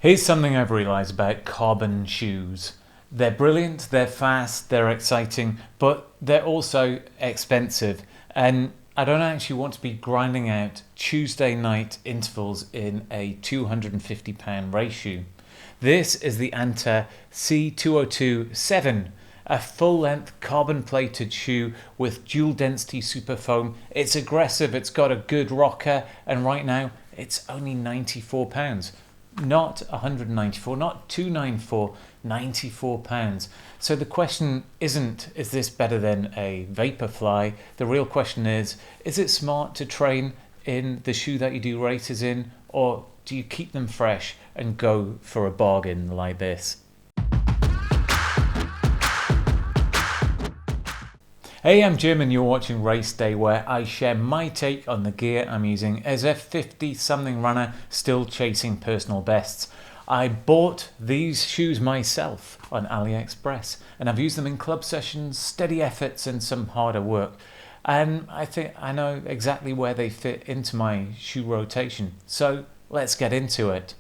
Here's something I've realised about carbon shoes. They're brilliant, they're fast, they're exciting, but they're also expensive. And I don't actually want to be grinding out Tuesday night intervals in a £250 race shoe. This is the Anta C202 7, a full-length carbon-plated shoe with dual-density superfoam. It's aggressive, it's got a good rocker, and right now it's only £94. Not 194, not 294, £94. So the question isn't, is this better than a Vaporfly? The real question is it smart to train in the shoe that you do races in, or do you keep them fresh and go for a bargain like this? Hey, I'm Jim and you're watching Race Day, where I share my take on the gear I'm using as a 50-something runner still chasing personal bests. I bought these shoes myself on AliExpress and I've used them in club sessions, steady efforts and some harder work. And I think I know exactly where they fit into my shoe rotation. So let's get into it.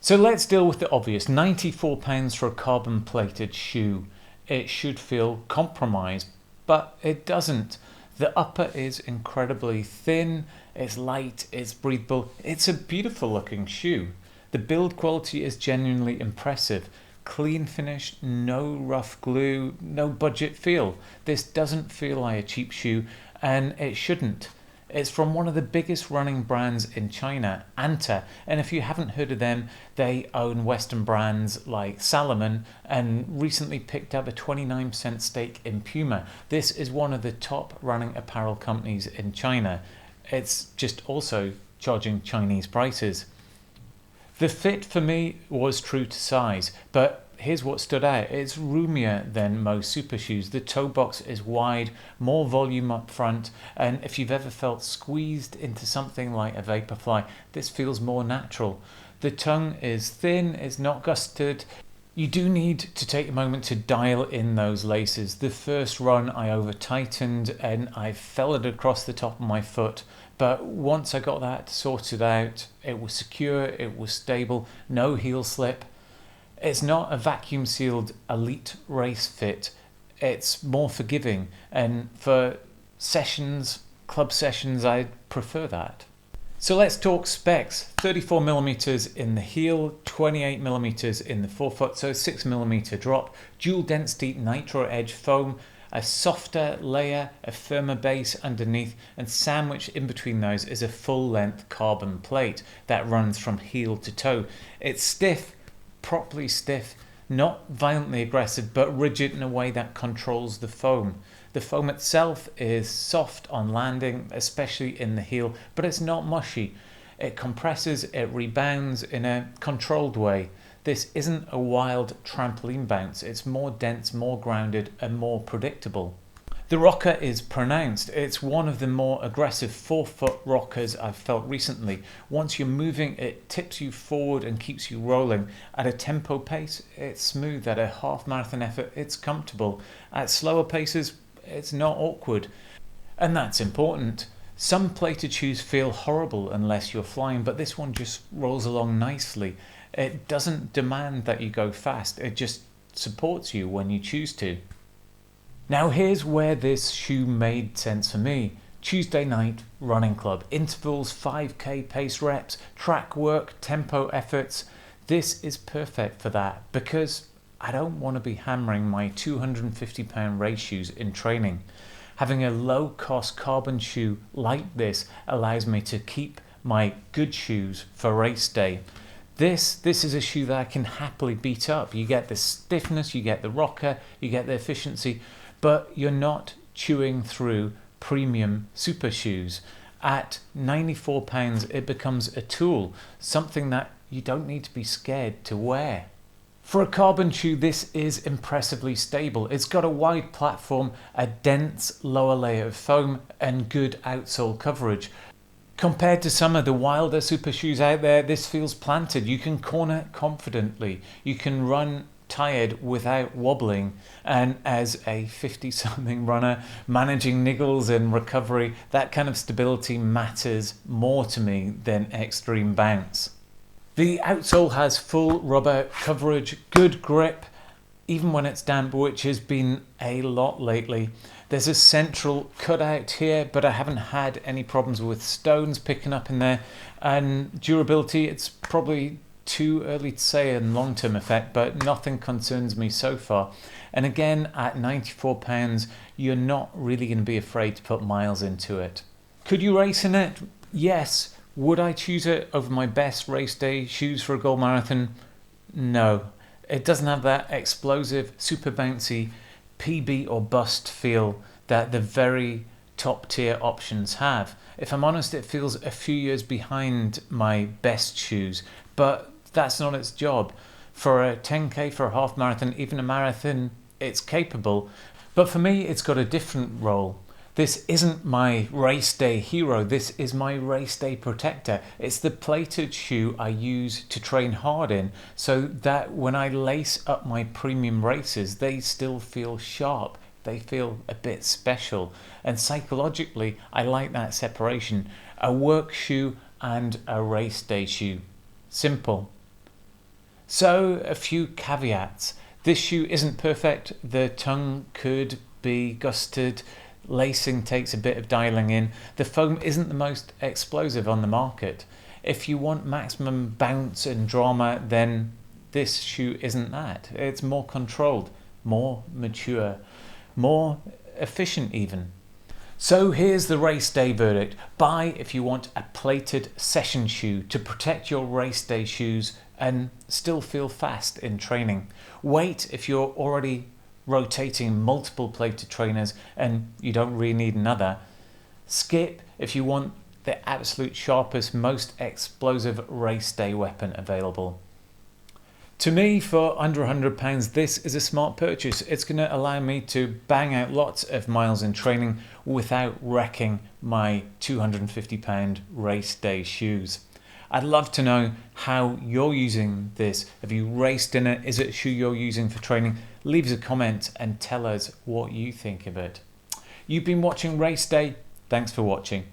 So let's deal with the obvious. £94 for a carbon plated shoe. It should feel compromised, but it doesn't. The upper is incredibly thin, it's light, it's breathable, it's a beautiful looking shoe. The build quality is genuinely impressive. Clean finish, no rough glue, no budget feel. This doesn't feel like a cheap shoe, and it shouldn't. It's from one of the biggest running brands in China, Anta, and if you haven't heard of them, they own Western brands like Salomon and recently picked up a 29% stake in Puma. This is one of the top running apparel companies in China. It's just also charging Chinese prices. The fit for me was true to size, but here's what stood out. It's roomier than most super shoes. The toe box is wide, more volume up front, and if you've ever felt squeezed into something like a Vaporfly, this feels more natural. The tongue is thin, it's not gusseted. You do need to take a moment to dial in those laces. The first run I over tightened and I fell it across the top of my foot. But once I got that sorted out, it was secure, it was stable, no heel slip. It's not a vacuum sealed elite race fit. It's more forgiving, and for sessions, club sessions, I prefer that. So let's talk specs. 34mm in the heel, 28mm in the forefoot, so 6mm drop, dual density Nitro Edge foam, a softer layer, a firmer base underneath, and sandwiched in between those is a full-length carbon plate that runs from heel to toe. It's stiff, properly stiff, not violently aggressive, but rigid in a way that controls the foam. The foam itself is soft on landing, especially in the heel, but it's not mushy. It compresses, it rebounds in a controlled way. This isn't a wild trampoline bounce, it's more dense, more grounded, and more predictable. The rocker is pronounced. It's one of the more aggressive forefoot rockers I've felt recently. Once you're moving, it tips you forward and keeps you rolling. At a tempo pace, it's smooth. At a half marathon effort, it's comfortable. At slower paces, it's not awkward. And that's important. Some plated shoes feel horrible unless you're flying, but this one just rolls along nicely. It doesn't demand that you go fast, it just supports you when you choose to. Now here's where this shoe made sense for me. Tuesday night running club, intervals, 5k pace reps, track work, tempo efforts. This is perfect for that because I don't want to be hammering my £250 race shoes in training. Having a low-cost carbon shoe like this allows me to keep my good shoes for race day. This is a shoe that I can happily beat up. You get the stiffness, you get the rocker, you get the efficiency, but you're not chewing through premium super shoes. At £94, it becomes a tool, something that you don't need to be scared to wear. For a carbon shoe, this is impressively stable. It's got a wide platform, a dense lower layer of foam, and good outsole coverage. Compared to some of the wilder super shoes out there, this feels planted. You can corner confidently. You can run tired without wobbling. And as a 50-something runner, managing niggles and recovery, that kind of stability matters more to me than extreme bounce. The outsole has full rubber coverage, good grip, even when it's damp, which has been a lot lately. There's a central cutout here, but I haven't had any problems with stones picking up in there. And durability, it's probably too early to say in long-term effect, but nothing concerns me so far. And again, at £94, you're not really going to be afraid to put miles into it. Could you race in it? Yes. Would I choose it over my best race day shoes for a gold marathon? No. It doesn't have that explosive, super bouncy PB or bust feel that the very top tier options have. If I'm honest, it feels a few years behind my best shoes, but that's not its job. For a 10k, for a half marathon, even a marathon, it's capable. But for me, it's got a different role. This isn't my race day hero, this is my race day protector. It's the plated shoe I use to train hard in, so that when I lace up my premium races, they still feel sharp. They feel a bit special. And psychologically, I like that separation. A work shoe and a race day shoe. Simple. So, a few caveats. This shoe isn't perfect. The tongue could be gusted. Lacing takes a bit of dialing in. The foam isn't the most explosive on the market. If you want maximum bounce and drama, then this shoe isn't that. It's more controlled, more mature, more efficient even. So here's the race day verdict. Buy if you want a plated session shoe to protect your race day shoes and still feel fast in training. Wait if you're already rotating multiple plated trainers and you don't really need another. Skip if you want the absolute sharpest, most explosive race day weapon available. To me, for under £100, this is a smart purchase. It's going to allow me to bang out lots of miles in training without wrecking my £250 race day shoes. I'd love to know how you're using this. Have you raced in it? Is it a shoe you're using for training? Leave us a comment and tell us what you think of it. You've been watching Race Day. Thanks for watching.